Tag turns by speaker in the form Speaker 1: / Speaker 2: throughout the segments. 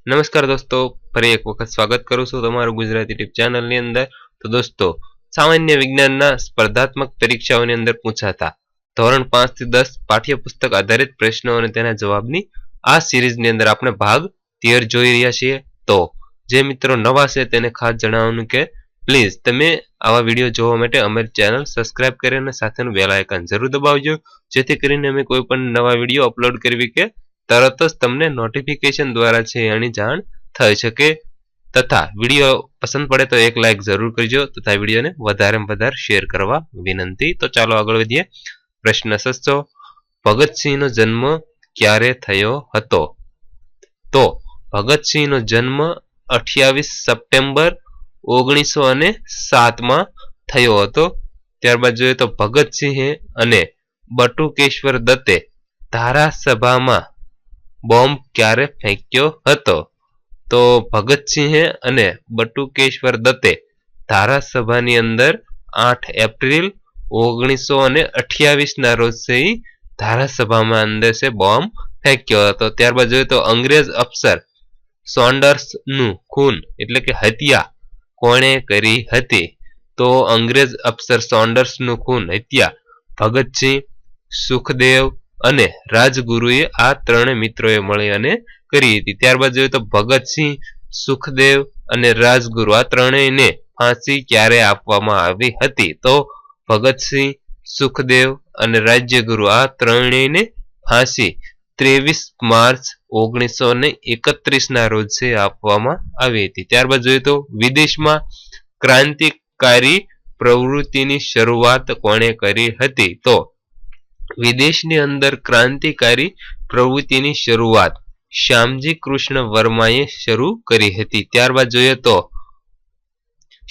Speaker 1: નમસ્કાર દોસ્તો, ફરી એક વખત સ્વાગત કરું છું તમારું ગુજરાતી ટીપ ચેનલની અંદર. તો દોસ્તો, સામાન્ય વિજ્ઞાનના સ્પર્ધાત્મક પરીક્ષાઓની અંદર પૂછાતા ધોરણ 5 થી 10 પાઠ્યપુસ્તક આધારિત પ્રશ્નો અને તેના જવાબની આ સિરીઝની અંદર આપણે ભાગ 13 જોઈ રહ્યા છીએ. તો જે મિત્રો નવા છે તેને ખાસ જણાવવાનું કે પ્લીઝ તમે આવા વિડીયો જોવા માટે અમારી ચેનલ સબસ્ક્રાઇબ કરી અને સાથેનું બેલ આઇકન જરૂર દબાવજો, જેથી કરીને અમે કોઈ પણ નવા વિડીયો અપલોડ કરવી કે તરત જ તમને નોટિફિકેશન દ્વારા છે એની જાણ થઈ શકે. તથા વિડીયો પસંદ પડે તો એક લાઇક જરૂર કરજો તથા વિડીયોને વધારેમાં વધારે શેર કરવા વિનંતી. તો ચાલો આગળ વધીએ. પ્રશ્ન 600, ભગતસિંહનો જન્મ ક્યારે થયો હતો? તો ભગતસિંહનો જન્મ 28 સપ્ટેમ્બર 1907 થયો હતો. ત્યારબાદ જોઈએ તો ભગતસિંહે અને બટુકેશ્વર દત્તે ધારાસભામાં બોમ્બ ક્યારે ફેંક્યો હતો? તો ભગતસિંહે અને બટુકેશ્વર દત્તે ધારાસભાની અંદર 8 એપ્રિલ 1928 ના રોજ છે ધારાસભામાં અંદર છે બોમ્બ ફેંક્યો હતો. ત્યારબાદ જોઈએ તો અંગ્રેજ અફસર સોન્ડર્સનું ખૂન એટલે કે હત્યા કોણે કરી હતી? તો અંગ્રેજ અફસર સોન્ડર્સનું ખૂન હત્યા ભગતસિંહ, સુખદેવ અને રાજગુરુએ આ ત્રણે મિત્રોએ મળી અને કરી હતી. ત્યારબાદ જોઈએ તો ભગતસિંહ, સુખદેવ અને રાજગુરુ આ ત્રણેયને ફાંસી ક્યારે આપવામાં આવી હતી? તો ભગતસિંહ, સુખદેવ અને રાજ્યગુરુ આ ત્રણેયને ફાંસી 23 માર્ચ 1931 ના રોજ છે આપવામાં આવી હતી. ત્યારબાદ જોઈએ તો વિદેશમાં ક્રાંતિકારી પ્રવૃત્તિની શરૂઆત કોણે કરી હતી? તો વિદેશની અંદર ક્રાંતિકારી પ્રવૃત્તિની શરૂઆત શ્યામજી કૃષ્ણ વર્માએ શરૂ કરી હતી. ત્યારબાદ જોઈએ તો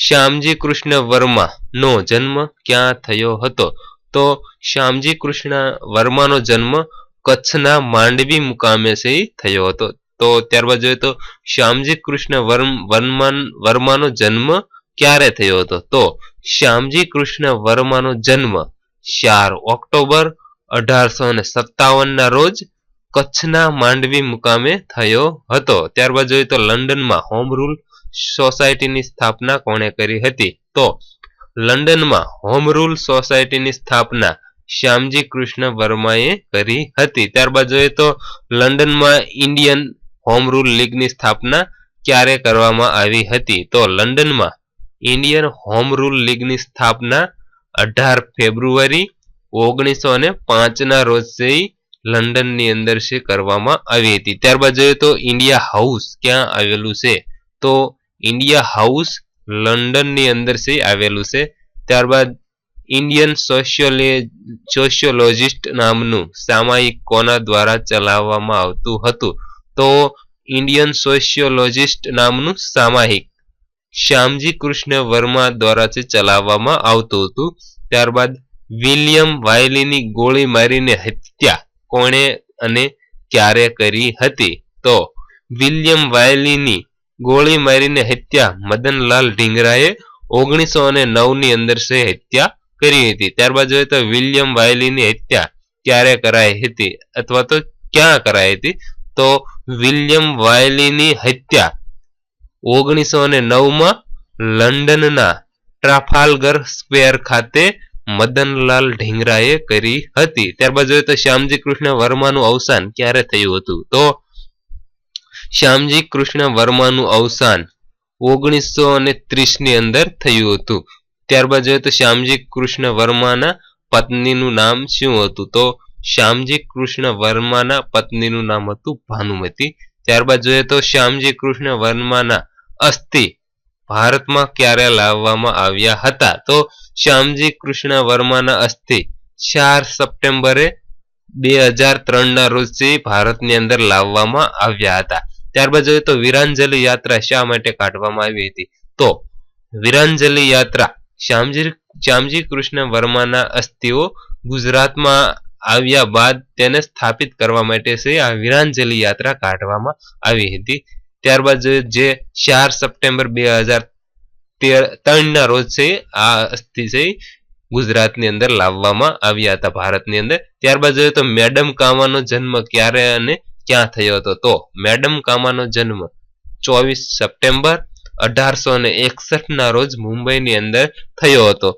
Speaker 1: શ્યામજી કૃષ્ણ વર્મા નો જન્મ ક્યાં થયો હતો? તો શ્યામજી કૃષ્ણ વર્માનો જન્મ કચ્છના માંડવી મુકામે છે થયો હતો. તો ત્યારબાદ જોઈએ તો શ્યામજી કૃષ્ણ વર્માનો જન્મ ક્યારે થયો હતો? તો શ્યામજી કૃષ્ણ વર્માનો જન્મ 4 ઓક્ટોબર 1857 ના રોજ કચ્છના માંડવી મુકામે થયો હતો. ત્યારબાદ જોઈએ તો લંડનમાં હોમ રૂલ સોસાયટીની સ્થાપના કોણે કરી હતી? તો લંડનમાં હોમ રૂલ સોસાયટીની સ્થાપના શ્યામજી કૃષ્ણ વર્માએ કરી હતી. ત્યારબાદ જોઈએ તો લંડનમાં ઇન્ડિયન હોમ રૂલ લીગની સ્થાપના ક્યારે કરવામાં આવી હતી? તો લંડનમાં ઇન્ડિયન હોમ રૂલ લીગની સ્થાપના 18 ફેબ્રુઆરી 1905 ના રોજ છે લંડનની અંદર છે કરવામાં આવી હતી. ત્યારબાદ જોઈએ તો ઇન્ડિયા હાઉસ ક્યાં આવેલું છે? તો ઇન્ડિયા હાઉસ લંડનની અંદર છે આવેલું છે. ત્યારબાદ ઇન્ડિયન સોશિયોલોજિસ્ટ નામનું સામાયિક કોના દ્વારા ચલાવવામાં આવતું હતું? તો ઇન્ડિયન સોશિયોલોજિસ્ટ નામનું સામાયિક શ્યામજી કૃષ્ણ વર્મા દ્વારા ચલાવવામાં આવતું હતું. ત્યારબાદ વિલિયમ વાયલીની ગોળી મારીને હત્યા કોણે અને ક્યારે કરી હતી? તો વિલિયમ વાયલીની ગોળી મારીને હત્યા મદનલાલ ઢીંગરાએ 1909 ની અંદર છે હત્યા કરી હતી. ત્યારબાદ જોઈએ તો વિલિયમ વાયલીની હત્યા ક્યારે કરાઈ હતી અથવા તો ક્યાં કરાઈ હતી? તો વિલિયમ વાયલીની હત્યા 1909 લંડનના ટ્રાફાલ્ગર સ્ક્વેર ખાતે મદનલાલ ઢીંગરાએ કરી હતી. ત્યારબાદ જોઈએ તો શ્યામજી કૃષ્ણ વર્માનું અવસાન ક્યારે થયું હતું? તો શ્યામજી કૃષ્ણ વર્માનું અવસાન 1930 ની અંદર થયું હતું. ત્યારબાદ જોઈએ તો શ્યામજી કૃષ્ણ વર્માના પત્નીનું નામ શું હતું? તો શ્યામજી કૃષ્ણ વર્માના પત્નીનું નામ હતું ભાનુમતી. ત્યારબાદ જોઈએ તો શ્યામજી કૃષ્ણ વર્માના અસ્થિ ભારતમાં ક્યારે લાવવામાં આવ્યા હતા? તો શ્યામજી કૃષ્ણ વર્માના અસ્થિ 4 સપ્ટેમ્બરે 2003 ના રોજ ભારતની અંદર લાવવામાં આવ્યા હતા. ત્યારબાદ જોઈએ તો વીરાંજલિ યાત્રા શા માટે કાઢવામાં આવી હતી? તો વીરાંજલિ યાત્રા શ્યામજી કૃષ્ણ વર્માના અસ્થિઓ ગુજરાતમાં આવ્યા બાદ તેને સ્થાપિત કરવા માટે છે આ વીરાંજલિ યાત્રા કાઢવામાં આવી હતી. ત્યારબાદ જે 4 સપ્ટેમ્બર 2003 ના રોજ છે આ અસ્થિ છે ગુજરાતની અંદર લાવવામાં આવ્યા હતા ભારતની અંદર. ત્યારબાદ જોઈએ તો મેડમ કામાનો જન્મ ક્યારે અને ક્યાં થયો હતો? તો મેડમ કામાનો જન્મ 24 સપ્ટેમ્બર 1861ના રોજ મુંબઈની અંદર થયો હતો.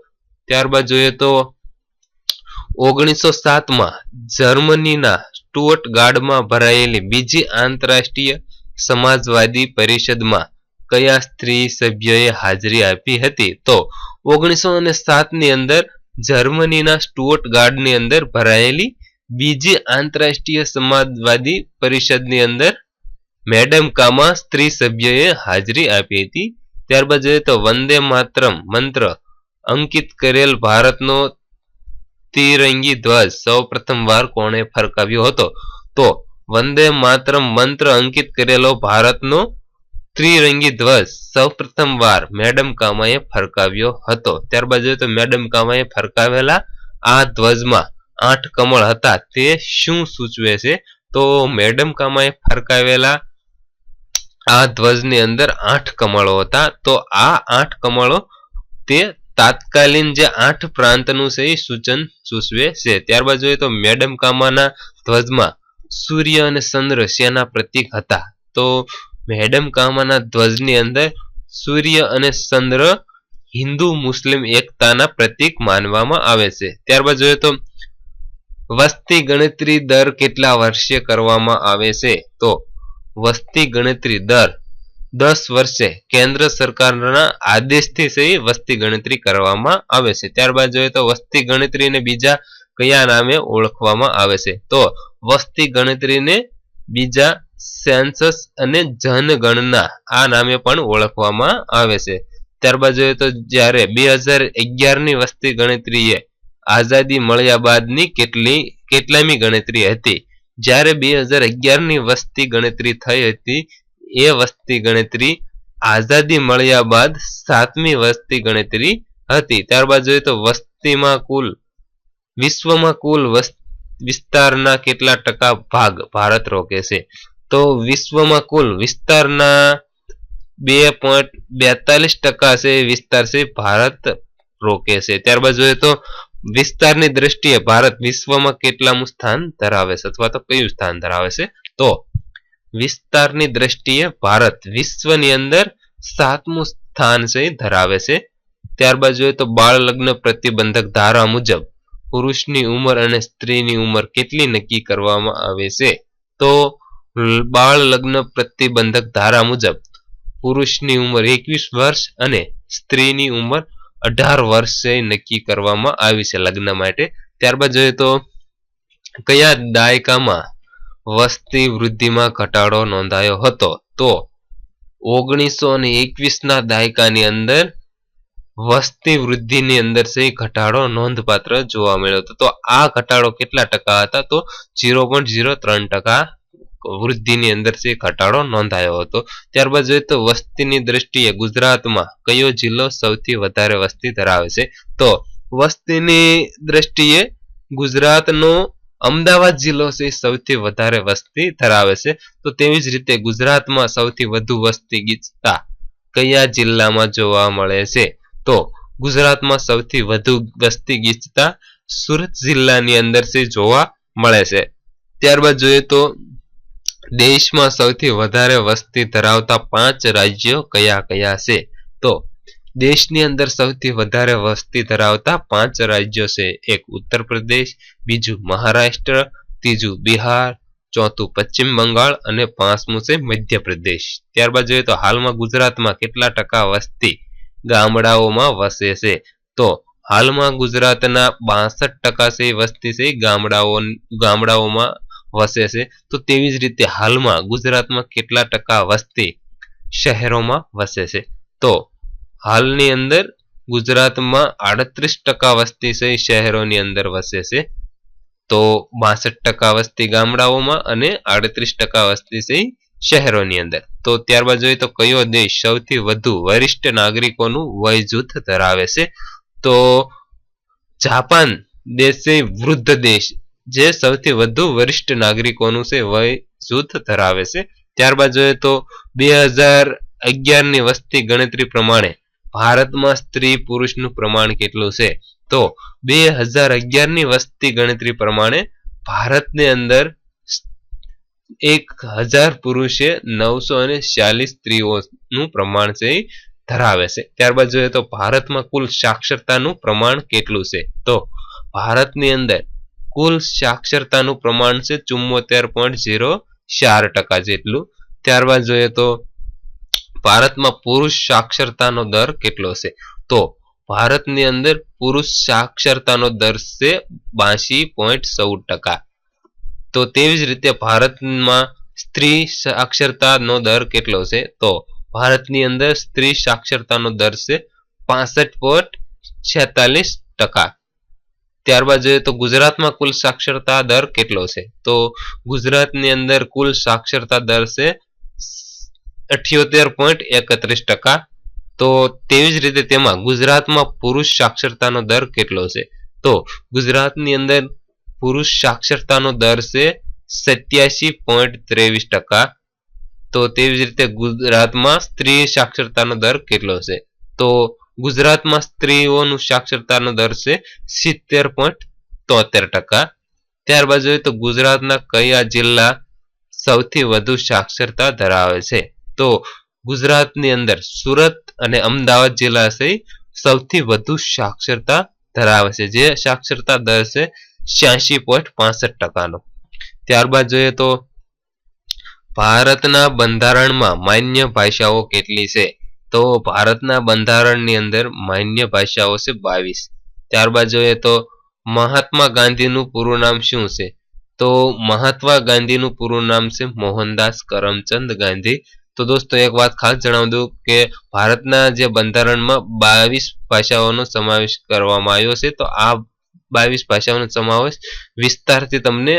Speaker 1: ત્યારબાદ જોઈએ તો 1907માં જર્મનીના સ્ટુઅર્ટગાર્ડમાં ભરાયેલી બીજી આંતરરાષ્ટ્રીય સમાજવાદી પરિષદમાં કયા સ્ત્રી સભ્યોએ હાજરી આપી હતી? તો 1907ની અંદર જર્મનીના સ્ટુઅર્ટગાર્ડની અંદર ભરાયેલી બીજી આંતરરાષ્ટ્રીય સમાજવાદી પરિષદની અંદર મેડમ કામા સ્ત્રી સભ્યોએ હાજરી આપી હતી. ત્યારબાદ જોઈએ તો વંદે માતરમ મંત્ર અંકિત કરેલ ભારતનો તિરંગી ધ્વજ સૌપ્રથમ વાર કોણે ફરકાવ્યો હતો? તો વંદે માતરમ મંત્ર અંકિત કરેલો ભારતનો ત્રિરંગી ધ્વજ સૌપ્રથમ વાર મેડમ કામાએ ફરકાવ્યો હતો. ત્યારબાદ જોઈએ તો મેડમ કામાએ ફરકાવેલા આ ધ્વજમાં 8 કમળ હતા તે શું સૂચવે છે? તો મેડમ કામાએ ફરકાવેલા આ ધ્વજની અંદર 8 કમળો હતા. તો આ 8 કમળો તે તાત્કાલિન જે 8 પ્રાંતનું છે એ સૂચન સૂચવે છે. ત્યારબાદ જોઈએ તો મેડમ કામાના ધ્વજમાં સૂર્ય અને ચંદ્ર શેના પ્રતીક હતા? તો મેડમ કામાના ધ્વજની અંદર સૂર્ય અને ચંદ્ર હિન્દુ મુસ્લિમ એકતાના પ્રતીક માનવામાં આવે છે. ત્યારબાદ જોઈએ તો વસ્તી ગણતરી દર કેટલા વર્ષે કરવામાં આવે છે? તો વસ્તી ગણતરી દર 10 વર્ષે કેન્દ્ર સરકારના આદેશથી વસ્તી ગણતરી કરવામાં આવે છે. ત્યારબાદ જોઈએ તો વસ્તી ગણતરીને બીજા કયા નામે ઓળખવામાં આવે છે? તો વસ્તી ગણતરીને બીજા સેન્સસ અને જનગણના આ નામે પણ ઓળખવામાં આવે છે. ત્યારબાદ જોઈએ તો જ્યારે 2011ની વસ્તી ગણતરીએ આઝાદી મળ્યા બાદની કેટલામી ગણતરી હતી? જ્યારે 2011ની વસ્તી ગણતરી થઈ હતી એ વસ્તી ગણતરી આઝાદી મળ્યા બાદ 7મી વસ્તી ગણતરી હતી. ત્યારબાદ જોઈએ તો વિશ્વમાં કુલ વિસ્તારના કેટલા ટકા ભાગ ભારત રોકે છે? તો વિશ્વમાં કુલ વિસ્તારના 2.42% છે વિસ્તાર છે ભારત રોકે છે. ત્યારબાદ જોઈએ તો વિસ્તારની દ્રષ્ટિએ ભારત વિશ્વમાં કેટલામું સ્થાન ધરાવે છે અથવા તો કયું સ્થાન ધરાવે છે? તો વિસ્તારની દ્રષ્ટિએ ભારત વિશ્વની અંદર 7મું સ્થાન છે ધરાવે છે. ત્યારબાદ જોઈએ તો બાળ લગ્ન પ્રતિબંધક ધારા મુજબ પુરુષની ઉંમર અને સ્ત્રીની ઉંમર કેટલી નક્કી કરવામાં આવે છે? તો બાળ લગ્ન પ્રતિબંધક ધારા મુજબ પુરુષની ઉંમર 21 વર્ષ અને સ્ત્રીની ઉંમર 18 વર્ષે નક્કી કરવામાં આવી છે લગ્ન માટે. ત્યારબાદ જોઈએ તો કયા દાયકામાં વસ્તી વૃદ્ધિમાં ઘટાડો નોંધાયો હતો? તો 1921ના દાયકાની અંદર વસ્તી વૃદ્ધિની અંદર ઘટાડો નોંધપાત્ર જોવા મળ્યો હતો. તો આ ઘટાડો કેટલા ટકા હતા? તો 0.03% વૃદ્ધિની અંદર ઘટાડો નોંધાયો હતો. ત્યારબાદ જોઈએ તો વસ્તીની દ્રષ્ટિએ ગુજરાતમાં કયો જિલ્લો સૌથી વધારે વસ્તી ધરાવે છે? તો વસ્તીની દ્રષ્ટિએ ગુજરાતનો અમદાવાદ જિલ્લો સૌથી વધારે વસ્તી ધરાવે છે. તો તેવી જ રીતે ગુજરાતમાં સૌથી વધુ વસ્તી ગીચતા કયા જિલ્લામાં જોવા મળે છે? તો ગુજરાતમાં સૌથી વધુ વસ્તી ગીચતા સુરત જિલ્લાની અંદર જોવા મળે છે. ત્યારબાદ જોઈએ તો દેશમાં સૌથી વધારે વસ્તી ધરાવતા 5 રાજ્યો કયા કયા છે? તો દેશની અંદર સૌથી વધારે વસ્તી ધરાવતા 5 રાજ્યો છે. એક ઉત્તર પ્રદેશ, બીજું મહારાષ્ટ્ર, ત્રીજું બિહાર, ચોથું પશ્ચિમ બંગાળ અને 5મું છે મધ્યપ્રદેશ. ત્યારબાદ જોઈએ તો હાલમાં ગુજરાતમાં કેટલા ટકા વસ્તી ગામડાઓમાં વસે છે? તો હાલમાં ગુજરાતના 62% વસ્તી છે ગામડાઓમાં વસે છે. તો તેવી જ રીતે હાલમાં ગુજરાતમાં કેટલા ટકા વસ્તી શહેરોમાં વસે છે? તો હાલની અંદર ગુજરાતમાં 38% વસ્તી છે શહેરોની અંદર વસે છે. તો 62% વસ્તી ગામડાઓમાં અને 38% વસ્તી છે શહેરોની અંદર. તો ત્યારબાદ જોઈએ તો કયો દેશ સૌથી વધુ વરિષ્ઠ નાગરિકોનું વય જૂથ ધરાવે છે? તો જાપાન દેશ છે વૃદ્ધ દેશ જે સૌથી વધુ વરિષ્ઠ નાગરિકોનું વય જૂથ ધરાવે છે. ત્યારબાદ જોઈએ તો 2011ની વસ્તી ગણતરી પ્રમાણે ભારતમાં સ્ત્રી પુરુષનું પ્રમાણ કેટલું છે? તો 2011ની વસ્તી ગણતરી પ્રમાણે ભારતની અંદર 1000 પુરુષે 946 સ્ત્રીઓનું પ્રમાણ છે એ ધરાવે છે. ત્યારબાદ જોઈએ તો ભારતમાં કુલ સાક્ષરતાનું પ્રમાણ કેટલું છે? તો ભારતની અંદર કુલ સાક્ષરતાનું પ્રમાણ છે 74.04% જેટલું. ત્યારબાદ જોઈએ તો ભારતમાં પુરુષ સાક્ષરતાનો દર કેટલો છે? તો ભારતની અંદર પુરુષ સાક્ષરતાનો દર છે 82.14%. તો તેવી જ રીતે ભારતમાં સ્ત્રી સાક્ષરતાનો દર કેટલો છે? તો ભારતની અંદર સ્ત્રી સાક્ષરતાનો દર છે 65.46%. ત્યારબાદ જોઈએ તો ગુજરાતમાં કુલ સાક્ષરતા દર કેટલો છે? તો ગુજરાતની અંદર કુલ સાક્ષરતા દર છે 78.31%. તો તેવી જ રીતે તેમાં ગુજરાતમાં પુરુષ સાક્ષરતાનો દર કેટલો છે? તો ગુજરાતની અંદર પુરુષ સાક્ષરતાનો દર છે 87.23%. તો તેવી જ રીતે ગુજરાતમાં સ્ત્રી સાક્ષરતાનો દર કેટલો છે? તો ગુજરાતમાં સ્ત્રીઓનું સાક્ષરતાનો દર છે 70.73%. ત્યારબાદ જોઈએ તો ગુજરાતના કયા જિલ્લા સૌથી વધુ સાક્ષરતા ધરાવે છે? તો ગુજરાતની અંદર સુરત અને અમદાવાદ જિલ્લા છે સૌથી વધુ સાક્ષરતા ધરાવે છે, જે સાક્ષરતા દર છે 86.65%. ત્યારબાદ જોઈએ તો ભારતના બંધારણમાં માન્ય ભાષાઓ કેટલી છે? તો ભારતના બંધારણની અંદર માન્ય ભાષાઓ છે 22. ત્યારબાદ જોઈએ તો મહાત્મા ગાંધીનું પૂરું નામ શું છે? તો મહાત્મા ગાંધીનું પૂરું નામ છે મોહનદાસ કરમચંદ ગાંધી. તો દોસ્તો એક વાત ખાસ જણાવી દઉં કે ભારતના જે બંધારણમાં 22 ભાષાઓનો સમાવેશ કરવામાં આવ્યો છે. તો આ 22 ભાષાઓનો સમાવેશ વિસ્તારથી તમને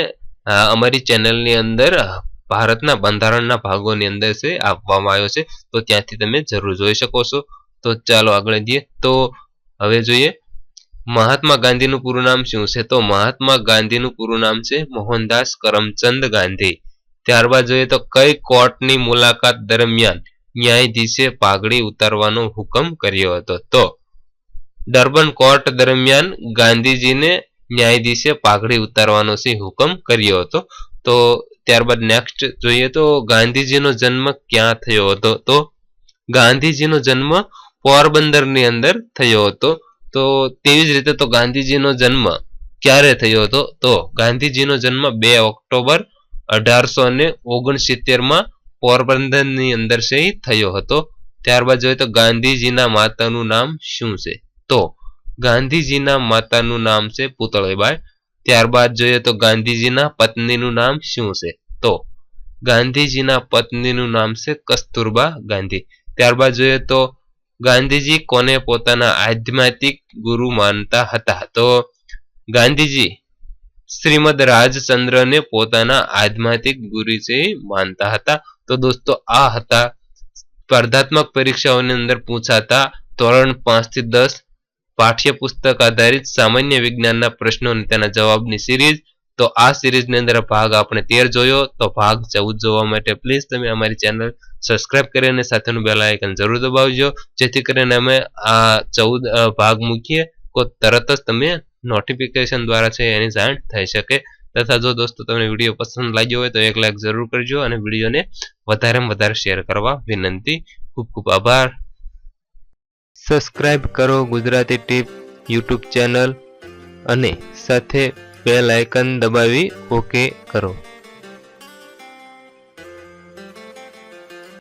Speaker 1: અમારી ચેનલની અંદર ભારતના બંધારણના ભાગોની અંદર છે આપવામાં આવ્યો છે. તો ત્યાંથી તમે જરૂર જોઈ શકો છો. તો ચાલો આગળ જઈએ. તો હવે જોઈએ મહાત્મા ગાંધીનું પૂરું નામ શું છે? તો મહાત્મા ગાંધીનું પૂરું નામ છે મોહનદાસ કરમચંદ ગાંધી. ત્યારબાદ જોઈએ તો કઈ કોર્ટની મુલાકાત દરમિયાન ન્યાયાધીશે પાઘડી ઉતારવાનો હુકમ કર્યો હતો? તો ડર્બન કોર્ટ દરમિયાન ગાંધીજીને ન્યાયાધીશે પાઘડી ઉતારવાનો છે હુકમ કર્યો હતો. તો ત્યારબાદ નેક્સ્ટ જોઈએ તો ગાંધીજીનો જન્મ ક્યાં થયો હતો? તો ગાંધીજીનો જન્મ પોરબંદરની અંદર થયો હતો. તો તેવી જ રીતે તો ગાંધીજીનો જન્મ ક્યારે થયો હતો? તો ગાંધીજીનો જન્મ 2 ઓક્ટોબર 1869 પોરબંદરની અંદર છે થયો હતો. ત્યારબાદ જોઈએ તો ગાંધીજીના માતાનું નામ શું છે? તો ગાંધીજીના માતાનું નામ છે પુતળીબાઈ. ત્યારબાદ જોઈએ તો ગાંધીજીના પત્નીનું નામ શું છે? તો ગાંધીજીના પત્નીનું નામ છે કસ્તુરબા ગાંધી. ત્યારબાદ જોઈએ તો ગાંધીજી કોને પોતાના આધ્યાત્મિક ગુરુ માનતા હતા? તો ગાંધીજી શ્રીમદ રાજચંદ્રને પોતાના આધ્યાત્મિક ગુરુ છે માનતા હતા. તો દોસ્તો આ હતા સ્પર્ધાત્મક પરીક્ષાઓની અંદર પૂછાતા ધોરણ 5 થી 10 પાઠ્યપુસ્તક આધારિત સામાન્ય વિજ્ઞાનના પ્રશ્નો અને તેના જવાબની સિરીઝ. તો આ સિરીઝની અંદર ભાગ આપણે 13 જોયો. તો ભાગ 14 જોવા માટે પ્લીઝ તમે અમારી ચેનલ સબસ્ક્રાઇબ કરી અને સાથેનું બેલ આઇકન જરૂર દબાવજો, જેથી કરીને અમે આ 14 ભાગ મૂકીએ તો તરત જ તમે નોટિફિકેશન દ્વારા છે એની જાણ થઈ શકે. તથા જો દોસ્તો તમને વિડીયો પસંદ લાગ્યો હોય તો એક લાઈક જરૂર કરજો અને વિડીયોને વધારેમાં વધારે શેર કરવા વિનંતી. ખૂબ ખૂબ આભાર. સબસ્ક્રાઇબ કરો ગુજરાતી ટીપ યુટ્યુબ ચેનલ અને સાથે બેલ આઇકન દબાવી ઓકે કરો.